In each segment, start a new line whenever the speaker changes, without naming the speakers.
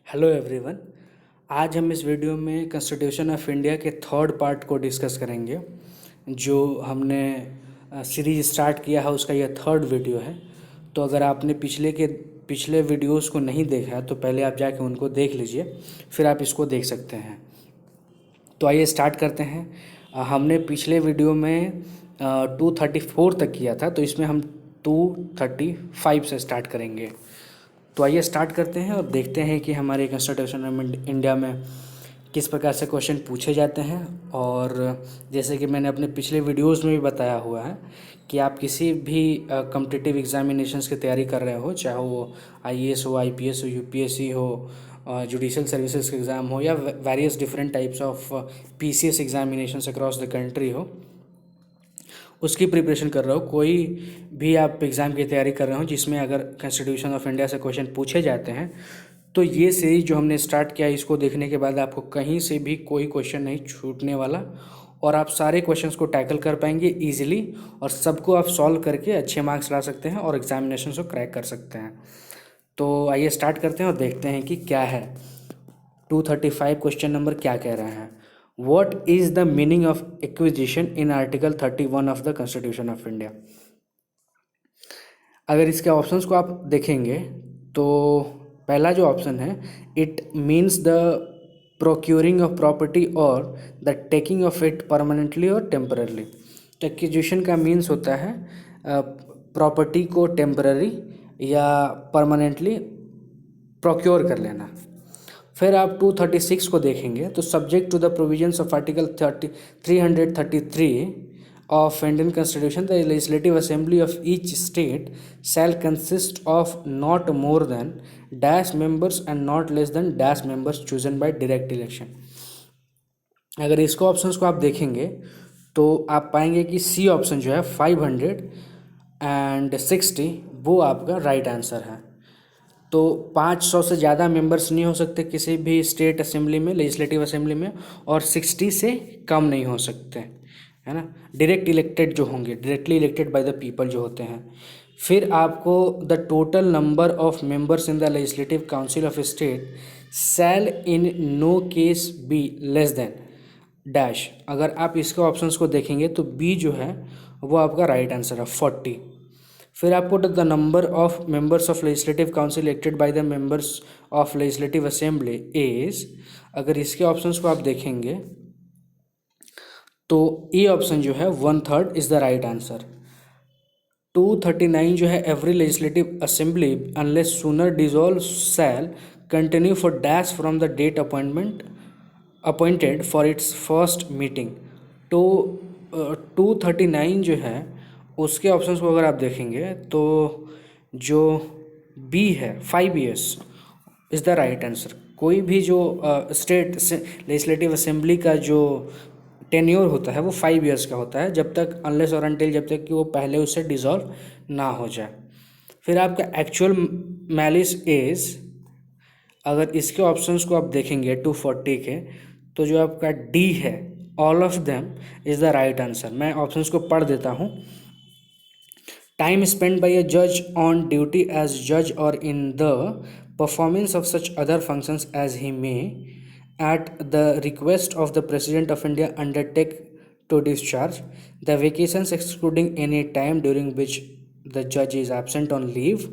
Hello everyone. आज हम इस वीडियो में कॉन्स्टिट्यूशन ऑफ इंडिया के थर्ड पार्ट को डिस्कस करेंगे। जो हमने सीरीज स्टार्ट किया है उसका यह थर्ड वीडियो है। तो अगर आपने पिछले वीडियोस को नहीं देखा है तो पहले आप जाके उनको देख लीजिए, फिर आप इसको देख सकते हैं। तो आइए स्टार्ट करते हैं। हमने पिछले वीडियो में 234 तक किया था, तो इसमें हम 235 से स्टार्ट करेंगे। तो आइए स्टार्ट करते हैं और देखते हैं कि हमारे कॉन्स्टिट्यूशन ऑफ इंडिया में किस प्रकार से क्वेश्चन पूछे जाते हैं। और जैसे कि मैंने अपने पिछले वीडियोस में भी बताया हुआ है कि आप किसी भी कॉम्पिटिटिव एग्जामिनेशंस की तैयारी कर रहे हो, चाहे वो आईएएस हो, आईपीएस हो, यूपीएससी हो, जुडिशल सर्विसेज का एग्ज़ाम हो, या various different types of PCS examinations across the country हो, उसकी प्रिपरेशन कर रहे हो, कोई भी आप एग्ज़ाम की तैयारी कर रहे हो जिसमें अगर कॉन्स्टिट्यूशन ऑफ इंडिया से क्वेश्चन पूछे जाते हैं, तो ये सीरीज जो हमने स्टार्ट किया इसको देखने के बाद आपको कहीं से भी कोई क्वेश्चन नहीं छूटने वाला और आप सारे क्वेश्चंस को टैकल कर पाएंगे इजीली और सबको आप सॉल्व करके अच्छे मार्क्स ला सकते हैं और एग्जामिनेशन को क्रैक कर सकते हैं। तो आइए स्टार्ट करते हैं और देखते हैं कि क्या है 235 क्वेश्चन नंबर क्या कह रहे हैं। What is the meaning of acquisition in Article 31 of the Constitution of India? अगर इसके ऑप्शंस को आप देखेंगे तो पहला जो ऑप्शन है, it means the procuring of property और the taking of it permanently और टेम्पररी। तो एक्विजिशन का मीन्स होता है प्रॉपर्टी को टेम्पररी या परमानेंटली प्रोक्योर कर लेना। फिर आप 236 को देखेंगे तो subject to the provisions of article 333 of Indian constitution the legislative assembly of each state shall consist of not more than dash members and not less than dash members chosen by direct election. अगर इसको options को आप देखेंगे तो आप पाएंगे कि C option जो है 560 वो आपका राइट आंसर है। तो 500 से ज़्यादा मेंबर्स नहीं हो सकते किसी भी स्टेट असेंबली में, लेजिस्लेटिव असेंबली में, और 60 से कम नहीं हो सकते, है ना। डायरेक्ट इलेक्टेड जो होंगे, directly elected by the people जो होते हैं। फिर आपको the total number of members in the legislative council of state shall in no case be less than dash. अगर आप इसके ऑप्शंस को देखेंगे तो बी जो है वो आपका राइट आंसर है 40। फिर आपको the number of members of legislative council elected by the members of legislative assembly is, अगर इसके ऑप्शंस को आप देखेंगे तो ए ऑप्शन जो है 1/3 इज द राइट आंसर। 239 जो है every legislative assembly unless sooner dissolve shall continue for dash from the date appointed for its first meeting. तो 239 जो है उसके ऑप्शंस को अगर आप देखेंगे तो जो बी है 5 years is the right answer. कोई भी जो स्टेट लेजिस्लेटिव असेंबली का जो टेन्योर होता है वो 5 years का होता है, जब तक अनलेस और अनटिल, जब तक कि वो पहले उससे डिसॉल्व ना हो जाए। फिर आपका एक्चुअल मैलिस एज, अगर इसके ऑप्शंस को आप देखेंगे 240 के, तो जो आपका डी है all of them is the right answer. मैं ऑप्शंस को पढ़ देता हूँ। टाइम स्पेंड बाय अ जज ऑन ड्यूटी एज जज or in the performance of such other functions as he may at the request of the President of India undertake to discharge the vacations excluding any time during which the judge is absent on leave,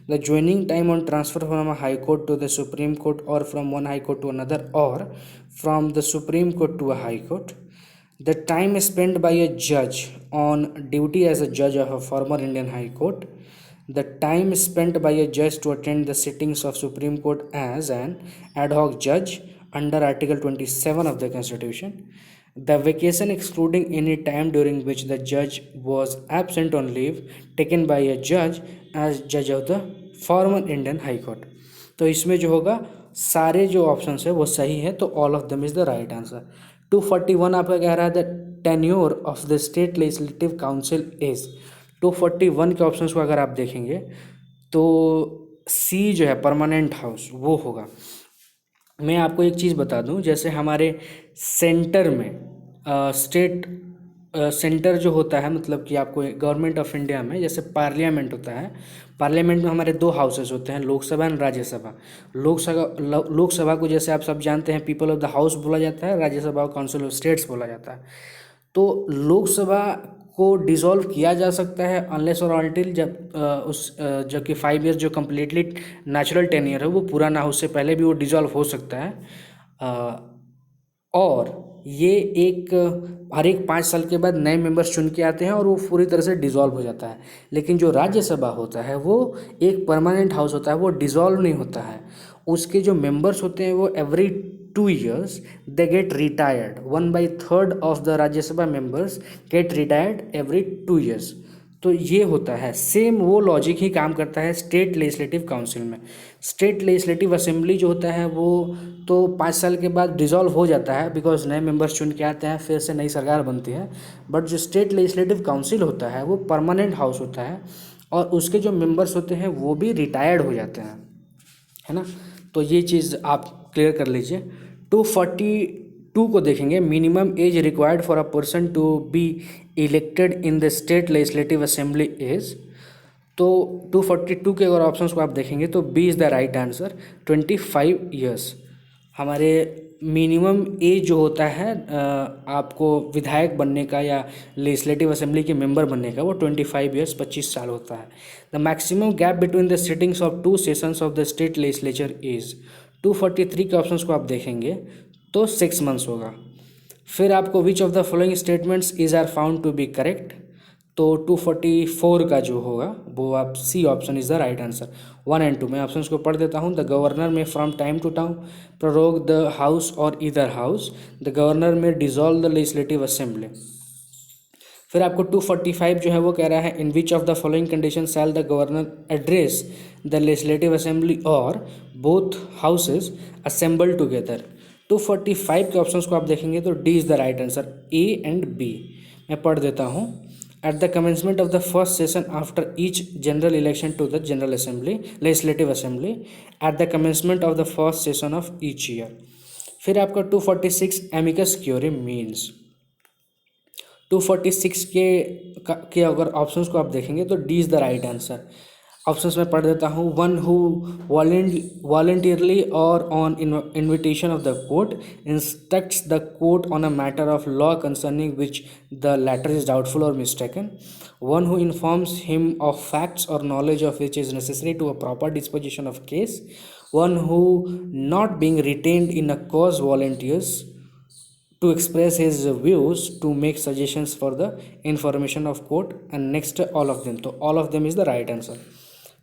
the joining time on transfer from a high court to the Supreme Court or from one high court to another or from the Supreme Court to a high court, the time spent by a judge on duty as a judge of a former Indian High Court, the time spent by a judge to attend the sittings of Supreme Court as an ad hoc judge under Article 27 of the Constitution, the vacation excluding any time during which the judge was absent on leave taken by a judge as judge of the former Indian High Court। तो इसमें जो होगा सारे जो option है वो सही है, तो all of them is the right answer. 241 आपका कह रहा है the tenure of the state legislative council is. 241 के ऑप्शंस को अगर आप देखेंगे तो सी जो है परमानेंट हाउस वो होगा। मैं आपको एक चीज़ बता दूं, जैसे हमारे सेंटर में स्टेट सेंटर जो होता है, मतलब कि आपको गवर्नमेंट ऑफ इंडिया में जैसे पार्लियामेंट होता है, पार्लियामेंट में हमारे दो हाउसेस होते हैं, लोकसभा एंड राज्यसभा। लोकसभा को जैसे आप सब जानते हैं पीपल ऑफ द हाउस बोला जाता है, राज्यसभा को काउंसिल ऑफ स्टेट्स बोला जाता है। तो लोकसभा को डिसॉल्व किया जा सकता है अनलेस और अनटिल जबकि 5 ईयर्स जो कम्प्लीटली नेचुरल टेन्योर है वो पूरा ना हो, उससे पहले भी वो डिसॉल्व हो सकता है। और ये हर एक 5 साल के बाद नए मेंबर्स चुन के आते हैं और वो पूरी तरह से डिसॉल्व हो जाता है। लेकिन जो राज्यसभा होता है वो एक परमानेंट हाउस होता है, वो डिसॉल्व नहीं होता है। उसके जो मेंबर्स होते हैं वो every 2 years they get retired. 1/3 of the Rajya Sabha members get retired every 2 years। तो ये होता है, सेम वो लॉजिक ही काम करता है स्टेट लेजिस्लेटिव काउंसिल में। स्टेट लेजिस्लेटिव असेंबली जो होता है वो तो 5 साल के बाद डिसॉल्व हो जाता है, बिकॉज नए मेंबर्स चुन के आते हैं, फिर से नई सरकार बनती है। बट जो स्टेट लेजिस्लेटिव काउंसिल होता है वो परमानेंट हाउस होता है और उसके जो मेंबर्स होते हैं वो भी रिटायर्ड हो जाते हैं, है ना। तो ये चीज़ आप क्लियर कर लीजिए। 242 को देखेंगे, minimum age required for a person to be elected in the state legislative assembly is. तो 242 के अगर ऑप्शंस को आप देखेंगे तो B is the right answer, 25 years. हमारे मिनिमम एज जो होता है आपको विधायक बनने का या लेजिस्लेटिव असेंबली के मेंबर बनने का, वो 25 ईयर्स 25 साल होता है। The maximum gap between the sittings of 2 sessions of the state legislature is. 243 के ऑप्शंस को आप देखेंगे तो 6 मंथ्स होगा। फिर आपको which of the following statements is are found to be correct, तो 244 का जो होगा वो आप C option is the right answer. 1 and 2 मैं ऑप्शंस को पढ़ देता हूँ। The governor may from time to time prorogue the house or either house. The governor may dissolve the legislative assembly. फिर आपको 245 जो है वो कह रहा है in which of the following condition shall the governor address the legislative assembly or both houses assemble together. 245 के options को आप देखेंगे तो D is the right answer, A and B. मैं पढ़ देता हूँ। At the commencement of the first session after each general election to the General Assembly, Legislative Assembly, at the commencement of the first session of each year। फिर आपका 246 amicus curiae means। 246 के अगर options को आप देखेंगे तो D is the right answer. Options में पढ़ देता हूँ। वन हु वॉलेंटियरली और on invitation of the court instructs the court on a matter of law concerning which the latter is doubtful और mistaken. One who informs him of facts और knowledge of which is necessary to a proper disposition of case. One who not being retained in a cause volunteers to express his views, to make suggestions for the information of court, and next all of them, तो all of them is the right answer।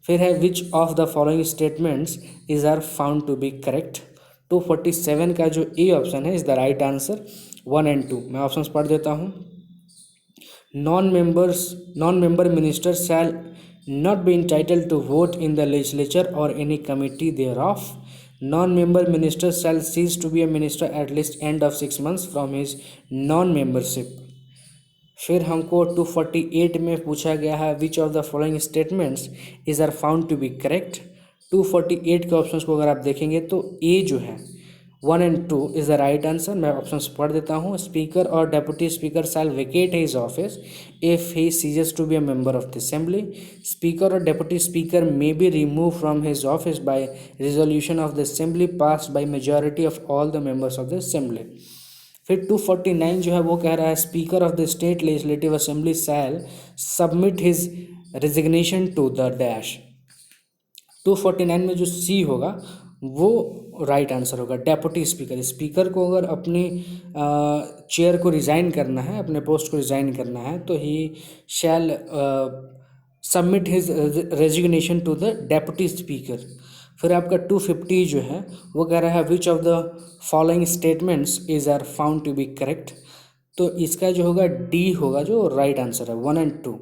फिर है which of the following statements is are found to be correct। 247 का जो A option है is the right answer. 1 and 2 मैं options पढ़ देता हूँ। non-member ministers shall not be entitled to vote in the legislature or any committee thereof। Non-member minister shall cease to be a minister at least end of 6 months from his non-membership। फिर हमको 248 में पूछा गया है which of the following statements is are found to be correct. 248 के options को अगर आप देखेंगे तो ए जो है 1 and 2 is the right answer. मैं ऑप्शंस पढ़ देता हूँ। स्पीकर और deputy speaker shall vacate his office if he ceases to be a member of the assembly. Speaker और deputy speaker may be remove from his office by resolution of the assembly passed by majority of all the members of the assembly. फिर 249 जो है वो कह रहा है speaker of the state legislative assembly shall submit his resignation to the dash. 249 में जो C होगा वो राइट आंसर होगा, डेप्यूटी स्पीकर। स्पीकर को अगर अपनी चेयर को रिज़ाइन करना है, अपने पोस्ट को रिज़ाइन करना है, तो he shall submit his resignation to the deputy speaker. फिर आपका 250 जो है वो कह रहा है which of the following statements is are found to be correct. तो इसका जो होगा डी होगा जो राइट आंसर है। 1 and 2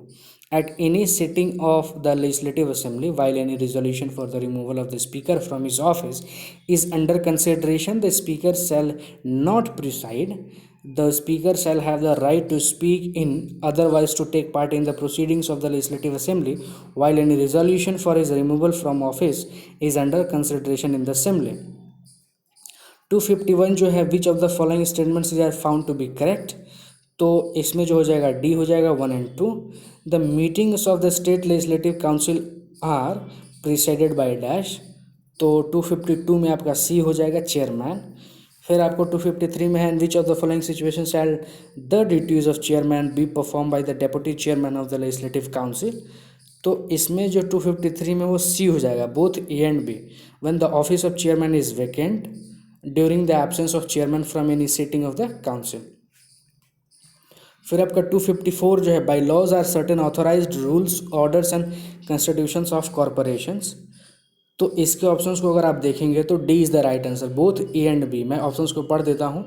at any sitting of the legislative assembly while any resolution for the removal of the speaker from his office is under consideration, the speaker shall not preside। The speaker shall have the right to speak in, otherwise to take part in the proceedings of the legislative assembly while any resolution for his removal from office is under consideration in the assembly। 251 जो है which of the following statements are found to be correct. तो इसमें जो हो जाएगा D हो जाएगा 1 and 2। The meetings of the state legislative council are presided by dash, तो 252 में आपका सी हो जाएगा चेयरमैन। फिर आपको 253 में है in which of the following situation shall the duties of chairman be perform by the deputy chairman of the legislative council, तो इसमें जो 253 में वो सी हो जाएगा both A and B. When the office of chairman is vacant during the absence of chairman from any sitting of the council. फिर आपका 254 जो है by laws are certain authorized rules orders and constitutions of corporations, तो इसके options को अगर आप देखेंगे तो D is the right answer both A and B. मैं ऑप्शंस को पढ़ देता हूँ।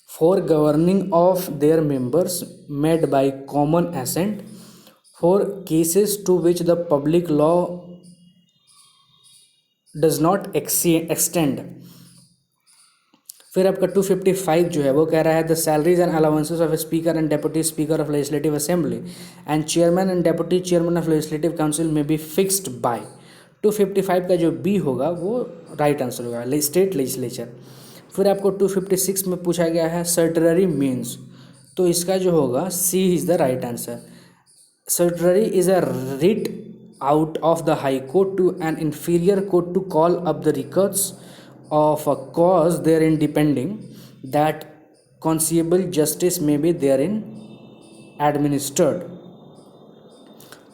For governing of their members made by common assent for cases to which the public law does not extend. फिर आपका 255 जो है वो कह रहा है the salaries and allowances of speaker and deputy speaker of legislative assembly and chairman and deputy chairman of legislative council में be fixed by. 255 का जो बी होगा वो राइट आंसर होगा स्टेट लेजिस्लेचर। फिर आपको 256 में पूछा गया है सर्टररी मीन्स, तो इसका जो होगा C is the right answer. Certiorari is a writ out of the high court to an inferior court to call up the records of a cause therein depending that conceiable justice may be therein administered।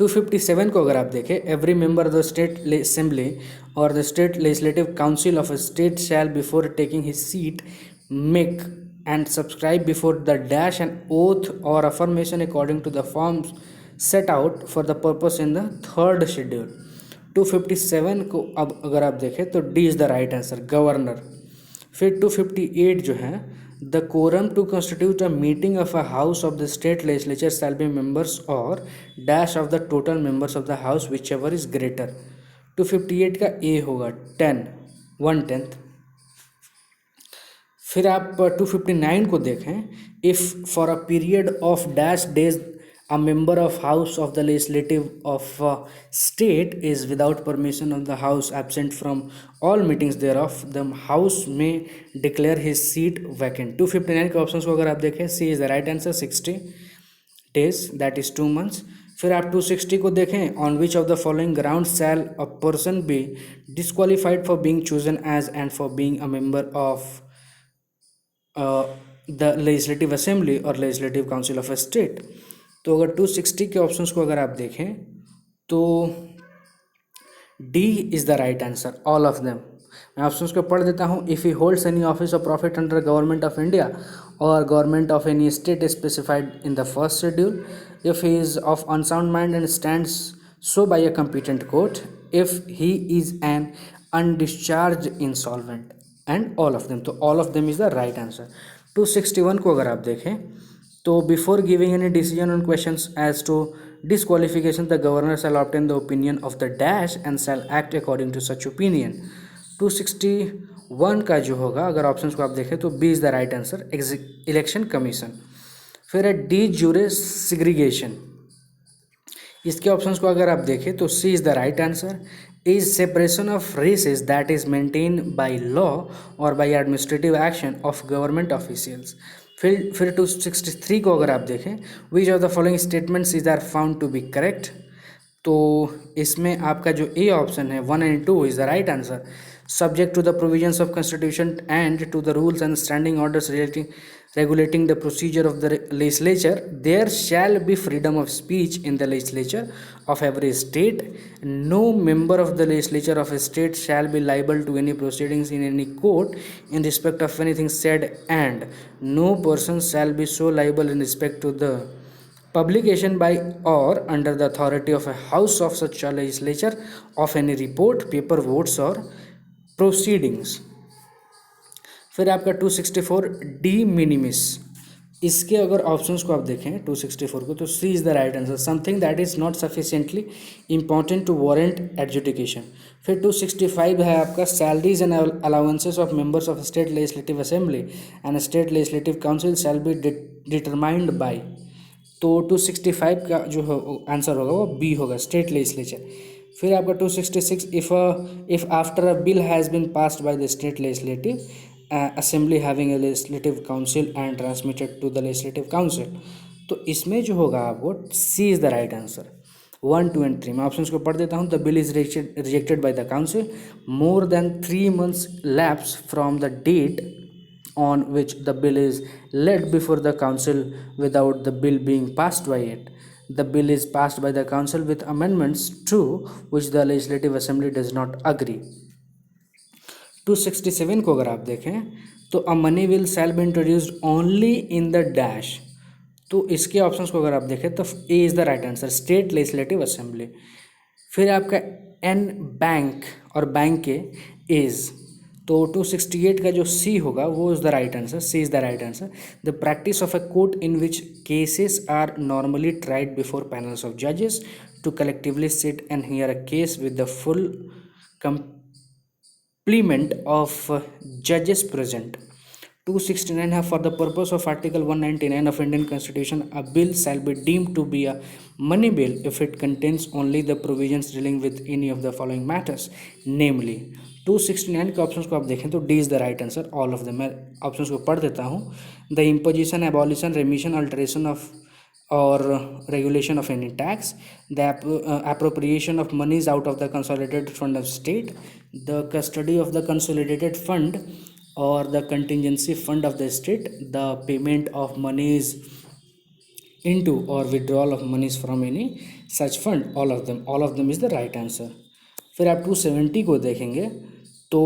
257 को अगर आप देखें every member of the state assembly और the state legislative council of a state shall before taking his seat make and subscribe before the dash an oath or affirmation according to the forms set out for the purpose in the third schedule। 257 को अब अगर आप देखें तो D is the right answer governor. फिर 258 जो है the quorum to constitute a meeting of a house of the state legislature shall be members और dash of the total members of the house whichever is greater. 258 का ए होगा 10 1/10। फिर आप 259 को देखें if for a period of dash days a member of house of the legislative of state is without permission of the house absent from all meetings thereof the house may declare his seat vacant। 259 के options को अगर आप देखें C is the right answer 60 days that is 2 months। फिर आप 260 को देखें on which of the following ground shall a person be disqualified for being chosen as and for being a member of the legislative assembly और legislative council of a state. तो अगर 260 के options को अगर आप देखें तो D is the right answer all of them. मैं ऑप्शंस को पढ़ देता हूँ। If he holds any office of profit under government of India और government of any state specified in the first schedule, if he is of unsound mind and stands so by a competent court, if he is an undischarge insolvent and all of them, तो all of them is the right answer. 261 को अगर आप देखें तो before giving any decision on questions as to disqualification the governor shall obtain the opinion of the dash and shall act according to such opinion. 261 का जो होगा अगर options को आप देखें तो B is the right answer election commission. फिर है डी ज्यूरे सिग्रीगेशन, इसके ऑप्शंस को अगर आप देखें तो C is the right answer is separation of races that is maintain by law और by administrative action of government officials. फिर 263 को अगर आप देखें which of the following statements is are found to be correct, तो इसमें आपका जो ए ऑप्शन है 1 and 2 is the right answer. Subject to the provisions of constitution and to the rules and standing orders regulating the procedure of the legislature, there shall be freedom of speech in the legislature of every state. No member of the legislature of a state shall be liable to any proceedings in any court in respect of anything said, and no person shall be so liable in respect to the publication by or under the authority of a house of such a legislature of any report, paper, votes or proceedings। फिर आपका 264 D मिनिमिस, इसके अगर options को आप देखें 264 को तो C is the right answer something that is not sufficiently important to warrant adjudication. फिर 265 है आपका salaries and allowances of members of state legislative assembly and state legislative council shall be determined by, तो 265 का जो answer होगा वो B होगा state legislature. फिर आपका 266 if after a bill has been passed by the state legislative assembly having a legislative council and transmitted to the legislative council. तो इसमें जो होगा आपको C is the right answer. 1, 2 and 3 मैं option को पढ़ देता हूँ। The bill is rejected by the council more than 3 months lapse from the date on which the bill is laid before the council without the bill being passed by it. The bill is passed by the council with amendments to which the legislative assembly does not agree. 267 को अगर आप देखें तो a money bill shall be introduced only in the dash. तो इसके options को अगर आप देखें तो A is the right answer, state legislative assembly. फिर आपका एन बैंक और बैंक के इज़, तो 268 का जो सी होगा वो is the right answer, C is the right answer. The practice of a court in which cases are normally tried before panels of जजेस to collectively sit and here a case with the full complement of judges present. 269 है, for the purpose of Article 199 of Indian Constitution, a bill shall be deemed to be a money bill if it contains only the provisions dealing with any of the following matters, namely 269 के options को आप देखें तो D is the right answer, all of them। मैं options को पढ़ देता हूँ। The imposition, abolition, remission, alteration of or regulation of any tax, the appropriation of monies out of the consolidated fund of state, the custody of the consolidated fund or the contingency fund of the state, the payment of monies into or withdrawal of monies from any such fund, all of them is the right answer। फिर आप 270 को देखेंगे तो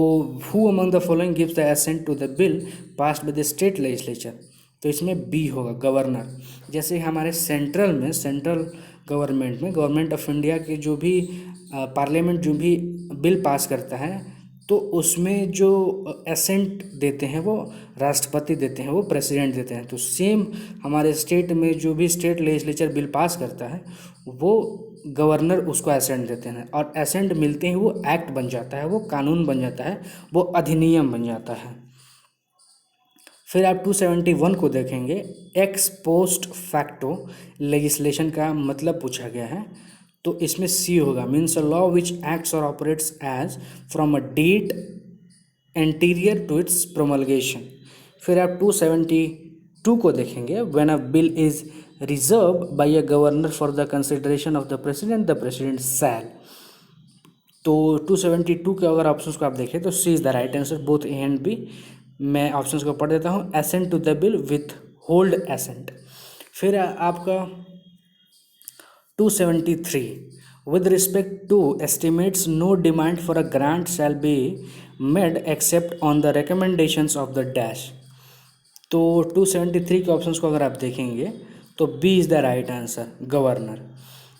who among the following gives the assent to the bill passed by the state legislature, तो इसमें B होगा, governor. जैसे हमारे सेंट्रल गवर्नमेंट में गवर्नमेंट ऑफ इंडिया के जो भी पार्लियामेंट जो भी बिल पास करता है तो उसमें जो एसेंट देते हैं वो राष्ट्रपति देते हैं, वो प्रेसिडेंट देते हैं। तो सेम हमारे स्टेट में जो भी स्टेट लेजिस्लेचर बिल पास करता है वो गवर्नर उसको एसेंट देते हैं, और एसेंट मिलते ही वो एक्ट बन जाता है, वो कानून बन जाता है, वो अधिनियम बन जाता है। फिर आप 271 को देखेंगे, एक्स पोस्ट फैक्टो लेजिस्लेशन का मतलब पूछा गया है, तो इसमें सी होगा, means a law which acts और operates as from a date anterior to its promulgation. फिर आप 272 को देखेंगे, when a bill is reserve by a governor for the consideration of the president shall. तो 272 के अगर ऑप्शंस को आप देखें तो C is the right answer, both A and B. मैं ऑप्शंस को पढ़ देता हूँ, assent to the bill withhold accent. फिर आपका 273, with respect to estimates no demand for a grant shall be made except on the recommendations of the dash। तो 273 के options को अगर आप देखेंगे तो B is the right answer, governor.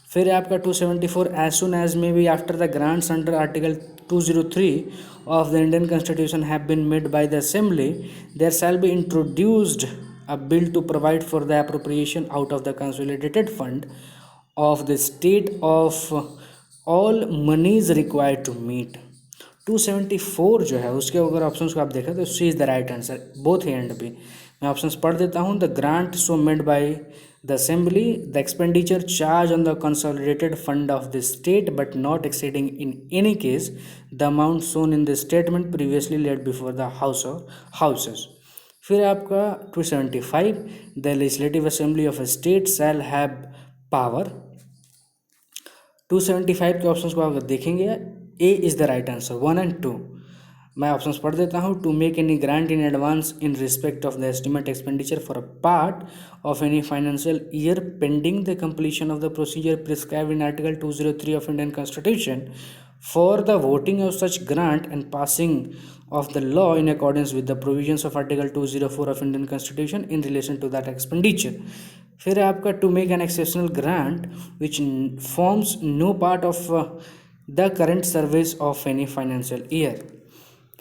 फिर आपका 274, as soon as may be after the grants under article 203 of the Indian Constitution have been made by the Assembly, there shall be introduced a bill to provide for the appropriation out of the consolidated fund of the state of all monies required to meet। 274 जो है उसके अगर options को आप देखें तो C is the right answer, both A and B. मैं options पढ़ देता हूँ, the grant so made by the assembly, the expenditure charge on the consolidated fund of the state but not exceeding in any case the amount shown in the statement previously laid before the houses. फिर आपका 275, the legislative assembly of a state shall have power. 275 के options को आप देखेंगे, ए is the right answer, 1 and 2। मैं options पढ़ देता हूँ, to make any grant in advance in respect of the estimate expenditure for a part of any financial year pending the completion of the procedure prescribed in article 203 of Indian constitution for the voting of such grant and passing of the law in accordance with the provisions of Article 204 of Indian Constitution in relation to that expenditure। फिर आपका to make an exceptional grant which forms no part of the current service of any financial year.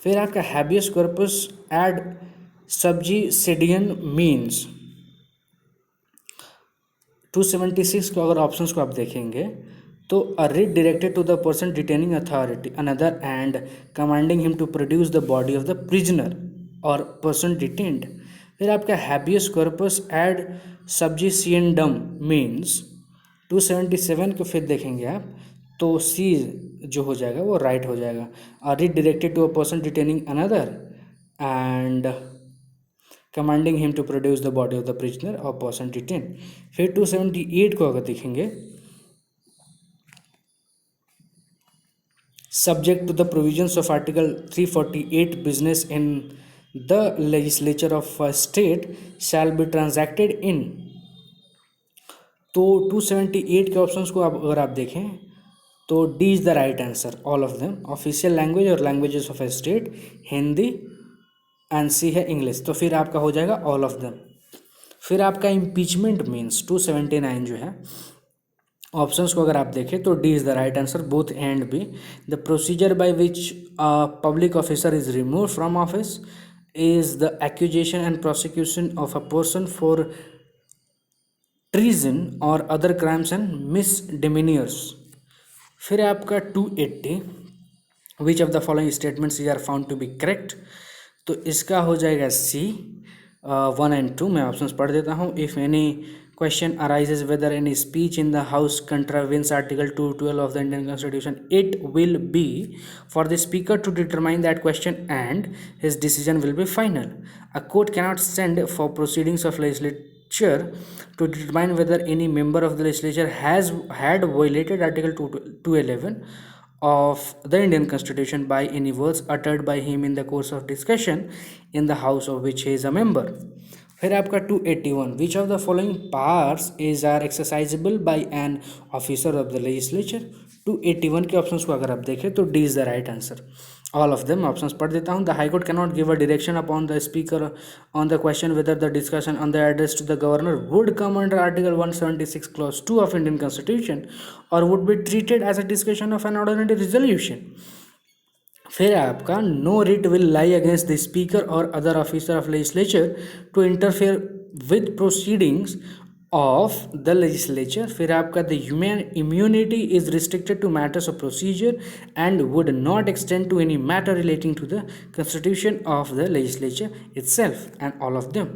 फिर आपका habeas corpus ad subjiciendum means. 276 को अगर options को आप देखेंगे तो a writ directed to the person detaining authority another and commanding him to produce the body of the prisoner or person detained। फिर आपका habeas corpus ad subjiciendum means। 277 को फिर देखेंगे आप तो C जो हो जाएगा वो राइट हो जाएगा, a writ directed to a person detaining another and commanding him to produce the body of the prisoner or person detained. फिर 278 को अगर देखेंगे, subject to the provisions of Article 348, business in the legislature of a state shall be transacted in. तो 278 के options को आप अगर आप देखें तो D is the right answer, all of them. Official language और languages of a state Hindi, and C है इंग्लिश, तो फिर आपका हो जाएगा ऑल ऑफ देम। फिर आपका इम्पीचमेंट मीन्स 279 जो है, ऑप्शंस को अगर आप देखें तो D is the right answer, both A and B. The procedure by which public officer is remove from office is the accusation and prosecution of a person for treason or other crimes and misdemeanours. फिर आपका 280, which of the following statements are found to be correct, तो इसका हो जाएगा सी 1 and 2। मैं options पढ़ देता हूँ। If any question arises whether any speech in the house contravenes article 212 of the Indian Constitution, it will be for the speaker to determine that question and his decision will be final. A court cannot send for proceedings of legislature to determine whether any member of the legislature had violated article 211 of the Indian Constitution by any words uttered by him in the course of discussion in the house of which he is a member. फिर आपका 281, which of the following powers is are exercisable by an officer of the legislature. 281 के options को अगर आप देखें तो D is the right answer, all of them. Options पढ़ देता हूँ। The high court can not give a direction upon the speaker on the question whether the discussion on the address to the governor would come under article 176 clause 2 of Indian constitution और would be treated as a discussion of an ordinary resolution. फिर आपका no writ will lie against the speaker और other officer of legislature to interfere with proceedings of the legislature. फिर आपका the human immunity is restricted to matters of procedure and would not extend to any matter relating to the constitution of the legislature itself and all of them,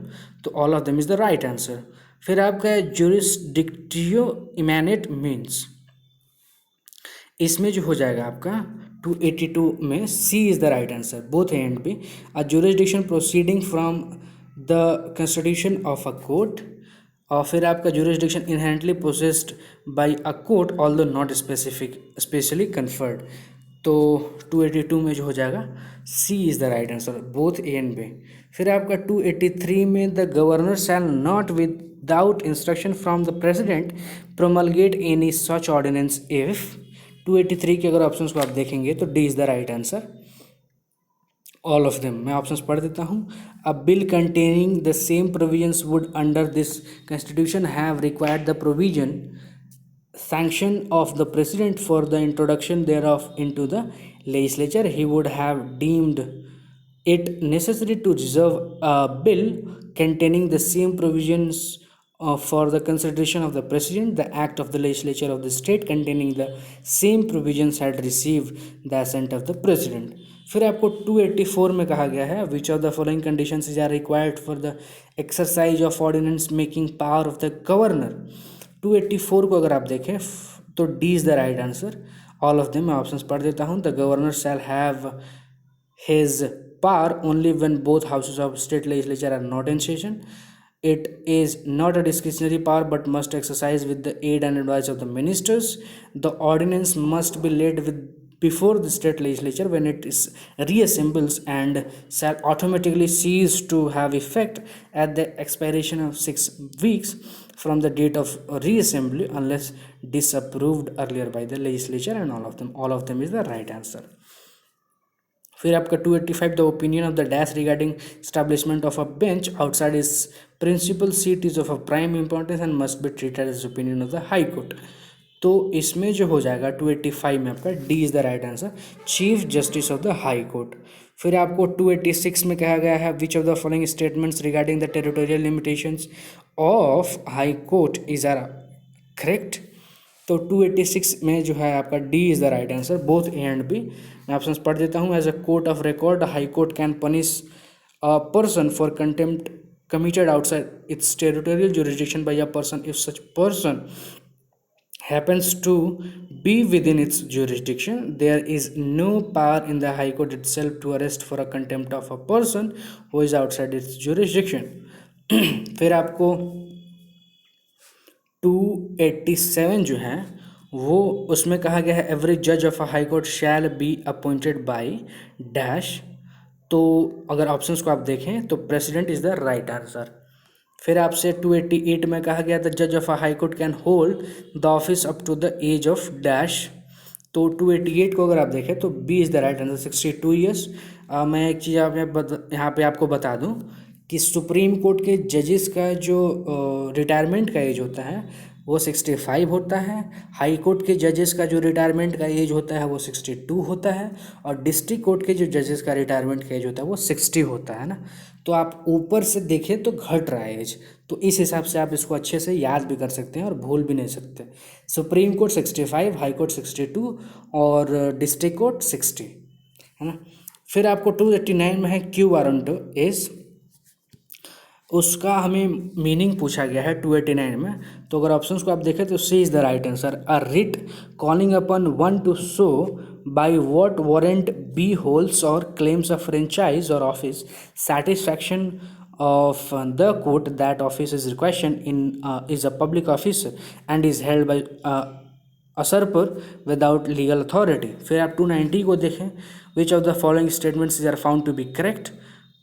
तो all of them is the right answer. फिर आपका जुरिस्डिक्टियो इमैनेट means, इसमें जो हो जाएगा आपका 282 में C is the right answer, both A and B. A jurisdiction proceeding from the constitution of a court, और फिर आपका jurisdiction inherently possessed by a court although not specially conferred, तो 282 में जो हो जाएगा C is the right answer, both A and B. फिर आपका 283 में the governor shall not without instruction from the president promulgate any such ordinance if. 283 के अगर ऑप्शंस को आप देखेंगे तो D is the right answer, all of them. मैं ऑप्शंस पढ़ देता हूँ। अ bill containing the same provisions would under this constitution have required the provision sanction of the president for the introduction thereof into the legislature. He would have deemed it necessary to reserve a bill containing the same provisions for the consideration of the president. The act of the legislature of the state containing the same provisions had received the assent of the president. फिर आपको 284 में कहा गया है which of the following conditions are required for the exercise of ordinance making power of the governor. 284 को अगर आप देखें तो D is the right answer, all of them. मैं ऑप्शंस पढ़ देता हूँ। The governor shall have his power only when both houses of state legislature are not in session. It is not a discretionary power but must exercise with the aid and advice of the ministers. The ordinance must be laid before the state legislature when it is reassembles and shall automatically cease to have effect at the expiration of 6 weeks from the date of reassembly unless disapproved earlier by the legislature, and all of them is the right answer. फिर आपका 285 the opinion of the dash regarding establishment of a bench outside is principal seat is of a prime importance and must be treated as opinion of the high court, तो इसमें जो हो जाएगा 285 में आपका D is the right answer, chief justice of the high court. फिर आपको 286 में कहा गया है which of the following statements regarding the territorial limitations of high court is are correct, तो 286 में जो है आपका D is the right answer, both A and B. मैं ऑप्शंस पढ़ देता हूँ। As a court of record high court can punish a person for contempt committed outside its territorial jurisdiction by a person if such person happens to be within its jurisdiction, there is no power in the High Court itself to arrest for a contempt of a person who is outside its jurisdiction. फिर आपको 287 जो है वो उसमें कहा गया है every जज of a high court shall be appointed by dash. तो अगर ऑप्शंस को आप देखें तो president is the right answer. फिर आपसे 288 में कहा गया द जज of a high court can hold the office up to the age of dash. तो 288 को अगर आप देखें तो B is the right answer 62 years. मैं एक चीज़ आप यहाँ पे आपको बता दूँ कि सुप्रीम कोर्ट के जजेस का जो रिटायरमेंट का एज होता है वो 65 होता है, हाई कोर्ट के जजेस का जो रिटायरमेंट का एज होता है वो 62 होता है, और डिस्ट्रिक्ट कोर्ट के जो जजेस का रिटायरमेंट का एज होता है वो 60 होता है ना। तो आप ऊपर से देखें तो घट रहा है एज, तो इस हिसाब से आप इसको अच्छे से याद भी कर सकते हैं और भूल भी नहीं सकते। सुप्रीम कोर्ट 65, हाई कोर्ट 62 और डिस्ट्रिक्ट कोर्ट 60 है ना। फिर आपको 289 में है क्यू वारंट इज, उसका हमें मीनिंग पूछा गया है 289 में। तो अगर ऑप्शंस को आप देखें तो C is the right answer, a writ calling upon one to show by what warrant be holds और क्लेम्स अ फ्रेंचाइज और office satisfaction of the court that office is requested in is a public office and is held by usurper without legal authority। फिर आप 290 को देखें, which of the following statements are found to be correct.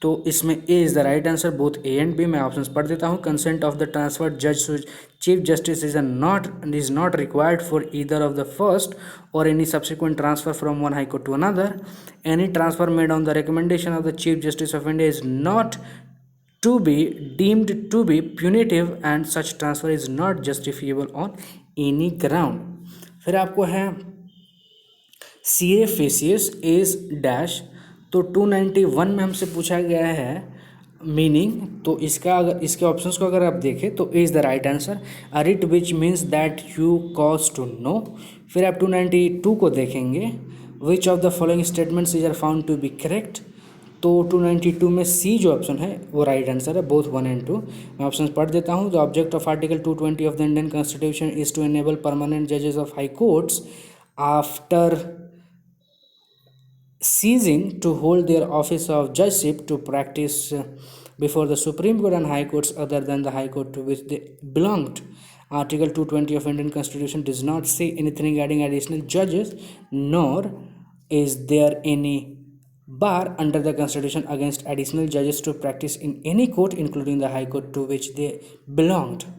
तो इसमें A is the right answer, both A and B. मैं options पढ़ देता हूँ। कंसेंट ऑफ द ट्रांसफर्ड जज chief justice is not required for either of the first or any subsequent transfer from one high court to another. Any transfer made on the recommendation of the Chief Justice of India is not to be deemed to be punitive and such transfer is not justifiable on any ground। फिर आपको है सी ए फेसियस is dash. तो 291 में हमसे पूछा गया है meaning, तो इसका अगर इसके ऑप्शंस को अगर आप देखें तो is the right answer, a writ which means that you cause to know. फिर आप 292 को देखेंगे, which of the following statements is are found to be correct. तो 292 में सी जो ऑप्शन है वो राइट आंसर है, बोथ 1 and 2। मैं ऑप्शन पढ़ देता हूँ। The object of article 220 of the Indian constitution is to enable permanent जजेस of high courts after ceasing to hold their office of judgeship to practice before the Supreme Court and High Courts other than the High Court to which they belonged। Article 220 of Indian Constitution does not say anything regarding additional judges, nor is there any bar under the Constitution against additional judges to practice in any court including the High Court to which they belonged।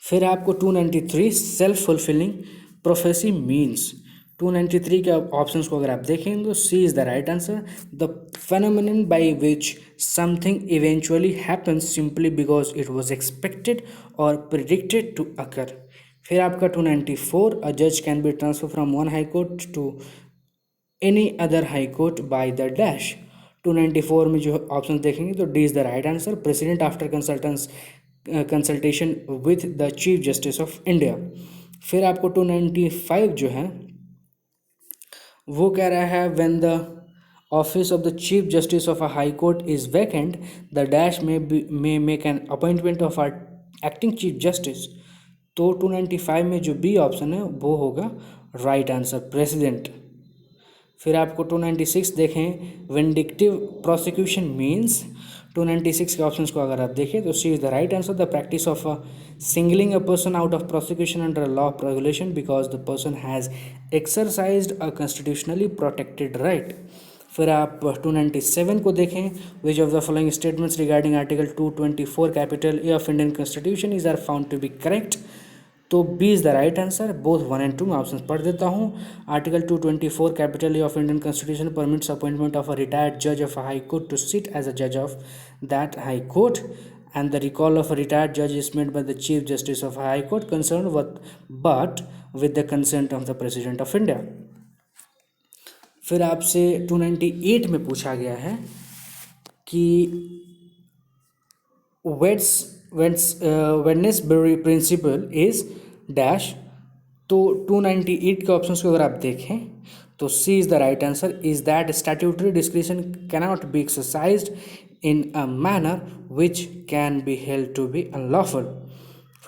फिर आपको 293 self fulfilling prophecy means. 293 के options को अगर आप देखें तो C is the right answer, the phenomenon by which something eventually happens simply because it was expected or predicted to occur। फिर आपका 294 a judge can be transferred from one high court to any other high court by the dash। 294 में जो option देखेंगे तो D is the right answer, president after consultation with the chief justice of India. फिर आपको 295 जो है वो कह रहा है when the office of the chief justice of a high court is vacant the dash may make an appointment of are acting chief justice. तो 295 में जो बी ऑप्शन है वो होगा राइट आंसर, प्रेसिडेंट। फिर आपको 296 देखें, विंडिक्टिव प्रोसिक्यूशन मीन्स। 296 के ऑप्शंस को अगर आप देखें तो C is the right answer, the practice of singling a person out of prosecution under law of regulation because the person has exercised a constitutionally protected right. फिर आप 297 को देखें, which of the following statements regarding article 224 capital A of Indian constitution is are found to be correct. तो B is the right answer, both 1 and 2। मैं option पढ़ देता हूँ। Article 224 capital A of Indian constitution permits appointment of a retired जज of a high court to sit as a जज of that high court and the recall of a retired judge is made by the chief justice of a high court concerned but with the consent of the president of India। फिर आपसे 298 में पूछा गया है कि वेडनेसबरी principal is dash. तो 298 के options को अगर आप देखें तो C is the right answer, is that statutory discretion cannot be exercised in a manner which can be held to be unlawful।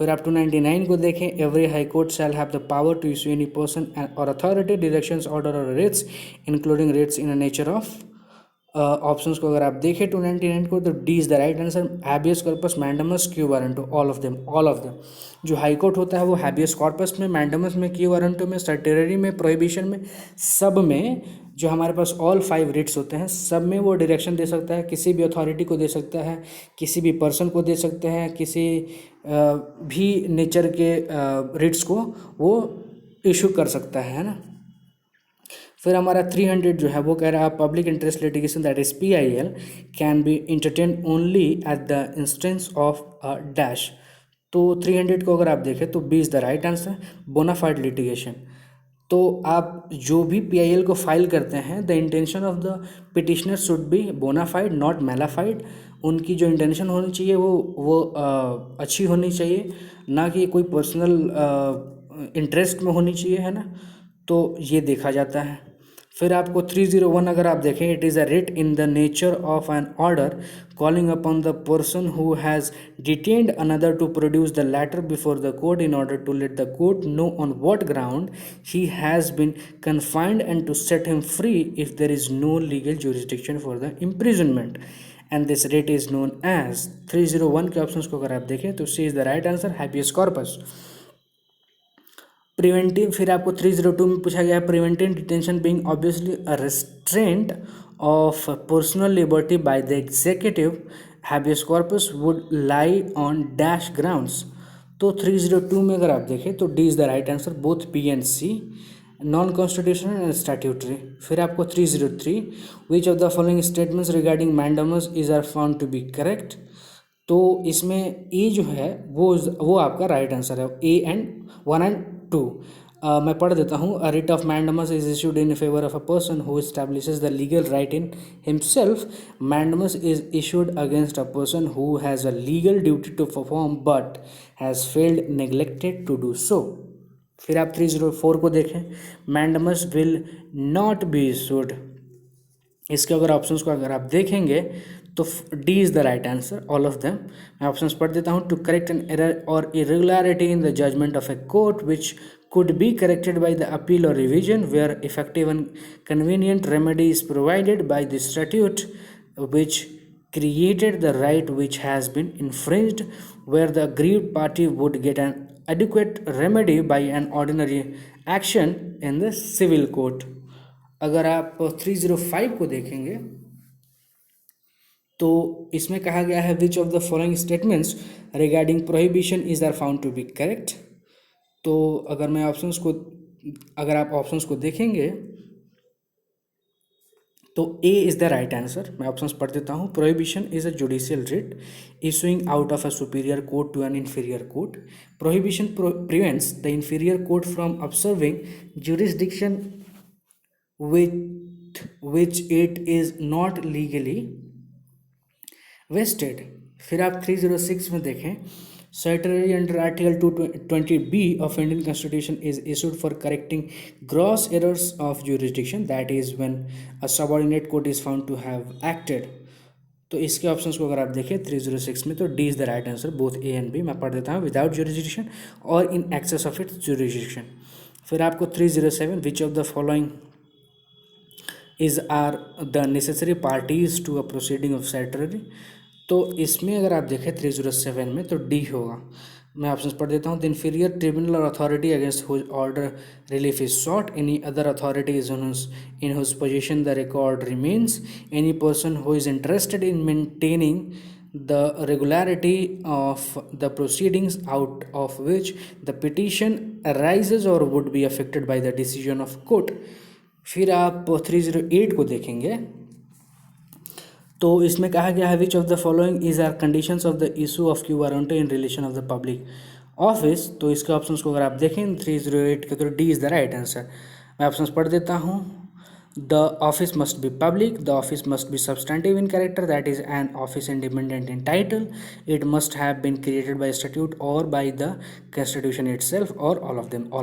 फिर आप 299 को देखें, every high court shall have the power to issue any person or authority directions order or writs including writs in a nature of. Options को अगर आप देखें 299 को, तो D is the right answer. Habeas corpus, mandamus, quo warranto, all of them, all of them. जो high court होता है वो हैबियस कॉर्पस में, मैंडमस में, क्यू वारंटो में, सर्टेररी में, प्रोहिबिशन में, सब में जो हमारे पास ऑल 5 रिट्स होते हैं सब में वो डायरेक्शन दे सकता है, किसी भी अथॉरिटी को दे सकता है, किसी भी पर्सन को दे सकते हैं, किसी भी नेचर के रिट्स को वो इशू कर सकता है ना। फिर हमारा 300 जो है वो कह रहा है public interest litigation that is PIL can be entertain only at the instance of dash. तो 300 को अगर आप देखें तो B is the right answer, bona fide litigation. तो आप जो भी PIL को फाइल करते हैं, the intention of the petitioner should be bona fide not mala fide. उनकी जो इंटेंशन होनी चाहिए वो अच्छी होनी चाहिए, ना कि कोई पर्सनल इंटरेस्ट में होनी चाहिए, है ना। तो ये देखा जाता है। फिर आपको 301 अगर आप देखें, it is a writ in the nature of an order calling upon the person who has detained another to produce the latter before the court in order to let the court know on what ground he has been confined and to set him free if there is no legal jurisdiction for the imprisonment and this writ is known as. 301 के options को अगर आप देखें तो C is the right answer, habeas corpus. Preventive, फिर आपको 302 में पूछा गया है preventive detention being obviously a restraint of personal liberty by the executive, habeas corpus would lie on dash grounds. तो 302 में अगर आप देखें तो D is the right answer, both B and C, non constitutional and statutory. फिर आपको 303, which of the following statements regarding mandamus is are found to be correct. तो इसमें ए जो है वो आपका राइट आंसर है, ए एंड 1 एंड 2। मैं पढ़ देता हूँ। A writ of mandamus is issued in favour of a person who establishes the legal right in himself. Mandamus is issued against a person who has a legal duty to perform but has failed neglected to do so. फिर आप 304 को देखें, mandamus will not be issued. इसके अगर options को अगर आप देखेंगे तो D is the right answer, all of them. मैं ऑप्शंस पढ़ देता हूँ। To correct an error or irregularity in the judgment of a court which could be corrected by the appeal or revision where effective and convenient remedy is provided by the statute which created the right which has been infringed, where the aggrieved party would get an adequate remedy by an ordinary action in the civil court। अगर आप 305 को देखेंगे तो इसमें कहा गया है which of the following statements regarding prohibition is are found to be correct. तो अगर आप ऑप्शंस को देखेंगे तो A is the right answer. मैं ऑप्शंस पढ़ देता हूँ। Prohibition is a judicial writ issuing out of a superior court to an inferior court. Prohibition prevents the inferior court from observing jurisdiction with which it is not legally vested। फिर आप 306 में देखें, Certiorari under Article 220B of Indian Constitution is issued for correcting gross errors of jurisdiction, that is when a subordinate court is found to have acted। तो इसके options को अगर आप देखें 306 में तो D is the right answer, both A and B. मैं पढ़ देता हूँ, without jurisdiction or in excess of its jurisdiction. फिर आपको 307, which of the following is are the necessary parties to a proceeding of Certiorari। तो इसमें अगर आप देखें 307 में तो डी होगा। मैं ऑप्शंस पढ़ देता हूँ। The inferior tribunal or authority against whose order relief is sought, any other authority is in whose position the record remains, any person who is interested in maintaining the regularity of the proceedings out of which the petition arises or would be affected by the decision of court। फिर आप 308 को देखेंगे तो इसमें कहा गया है which of the following is are conditions of the issue of quo warranto in relation of the public office. तो इसके ऑप्शंस को अगर आप देखें 308 के तो D is the right answer. मैं ऑप्शंस पढ़ देता हूँ। The office must be public, the office must be substantive in character, that is an office independent in title, it must have been created by statute or by the constitution itself, और all